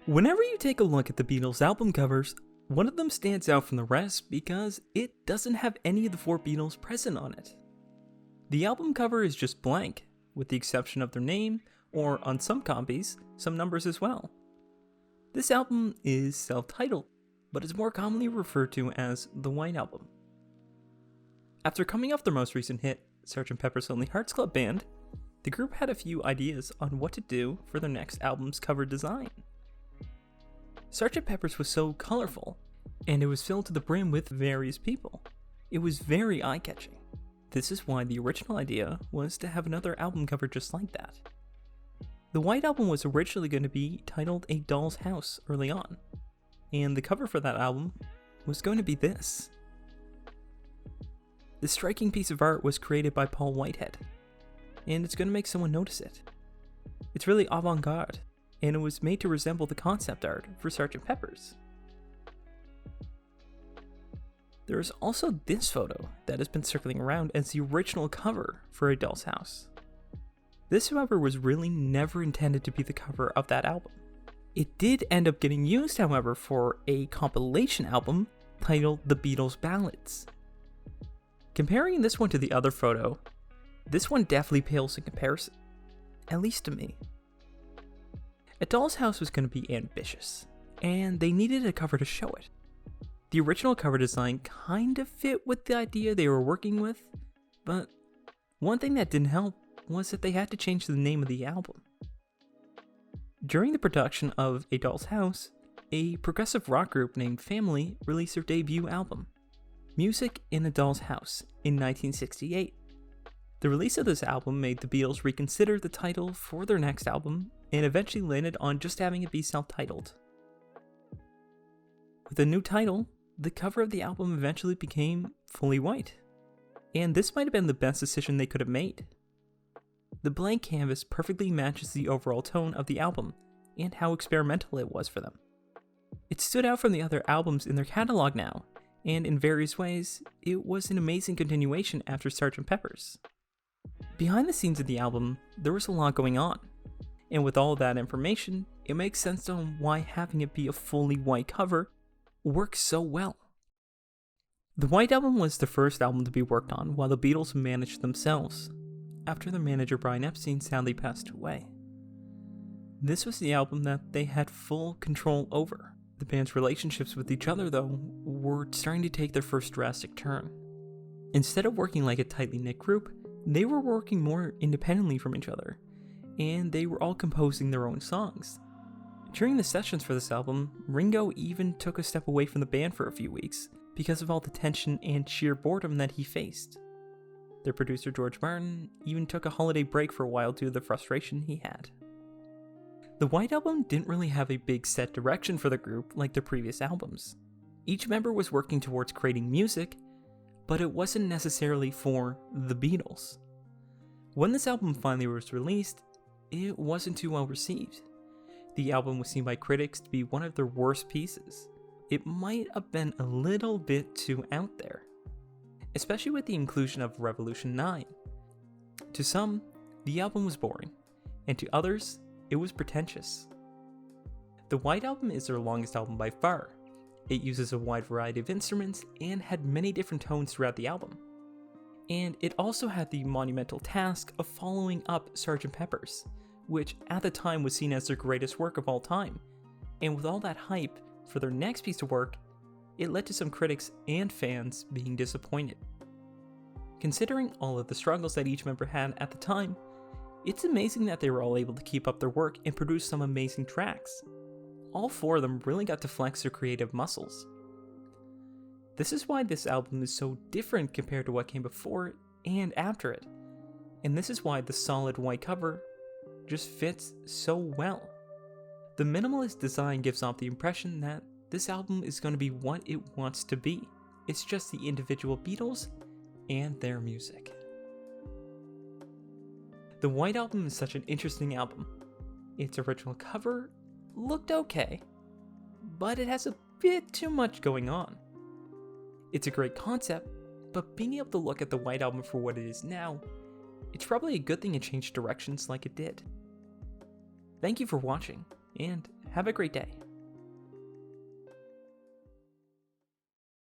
Whenever you take a look at the Beatles album covers, one of them stands out from the rest because it doesn't have any of the four Beatles present on it. The album cover is just blank, with the exception of their name, or on some copies, some numbers as well. This album is self-titled, but is more commonly referred to as the White Album. After coming off their most recent hit, Sgt. Pepper's Lonely Hearts Club Band, the group had a few ideas on what to do for their next album's cover design. Sgt. Pepper's was so colorful, and it was filled to the brim with various people. It was very eye-catching. This is why the original idea was to have another album cover just like that. The White Album was originally going to be titled A Doll's House early on, and the cover for that album was going to be this. This striking piece of art was created by Paul Whitehead, and it's going to make someone notice it. It's really avant-garde, and it was made to resemble the concept art for Sgt. Pepper's. There is also this photo that has been circling around as the original cover for A Doll's House. This, however, was really never intended to be the cover of that album. It did end up getting used, however, for a compilation album titled The Beatles Ballads. Comparing this one to the other photo, this one definitely pales in comparison, at least to me. A Doll's House was going to be ambitious, and they needed a cover to show it. The original cover design kind of fit with the idea they were working with, but one thing that didn't help was that they had to change the name of the album. During the production of A Doll's House, a progressive rock group named Family released their debut album, Music in a Doll's House, in 1968. The release of this album made the Beatles reconsider the title for their next album, and eventually landed on just having it be self-titled. With a new title, the cover of the album eventually became fully white, and this might have been the best decision they could have made. The blank canvas perfectly matches the overall tone of the album, and how experimental it was for them. It stood out from the other albums in their catalog now, and in various ways, it was an amazing continuation after Sgt. Pepper's. Behind the scenes of the album, there was a lot going on, and with all that information, it makes sense on why having it be a fully white cover works so well. The White Album was the first album to be worked on while the Beatles managed themselves, after their manager Brian Epstein sadly passed away. This was the album that they had full control over. The band's relationships with each other, though, were starting to take their first drastic turn. Instead of working like a tightly knit group, they were working more independently from each other, and they were all composing their own songs. During the sessions for this album, Ringo even took a step away from the band for a few weeks because of all the tension and sheer boredom that he faced. Their producer George Martin even took a holiday break for a while due to the frustration he had. The White Album didn't really have a big set direction for the group like their previous albums. Each member was working towards creating music, but it wasn't necessarily for the Beatles. When this album finally was released, it wasn't too well received. The album was seen by critics to be one of their worst pieces. It might have been a little bit too out there, especially with the inclusion of Revolution 9. To some, the album was boring, and to others, it was pretentious. The White Album is their longest album by far. It uses a wide variety of instruments and had many different tones throughout the album. And it also had the monumental task of following up Sgt. Pepper's, which at the time was seen as their greatest work of all time. And with all that hype for their next piece of work, it led to some critics and fans being disappointed. Considering all of the struggles that each member had at the time, it's amazing that they were all able to keep up their work and produce some amazing tracks. All four of them really got to flex their creative muscles. This is why this album is so different compared to what came before it and after it, and this is why the solid white cover just fits so well. The minimalist design gives off the impression that this album is going to be what it wants to be. It's just the individual Beatles and their music. The White Album is such an interesting album. Its original cover looked okay, but it has a bit too much going on. It's a great concept, but being able to look at the White Album for what it is now, it's probably a good thing it changed directions like it did. Thank you for watching. and have a great day.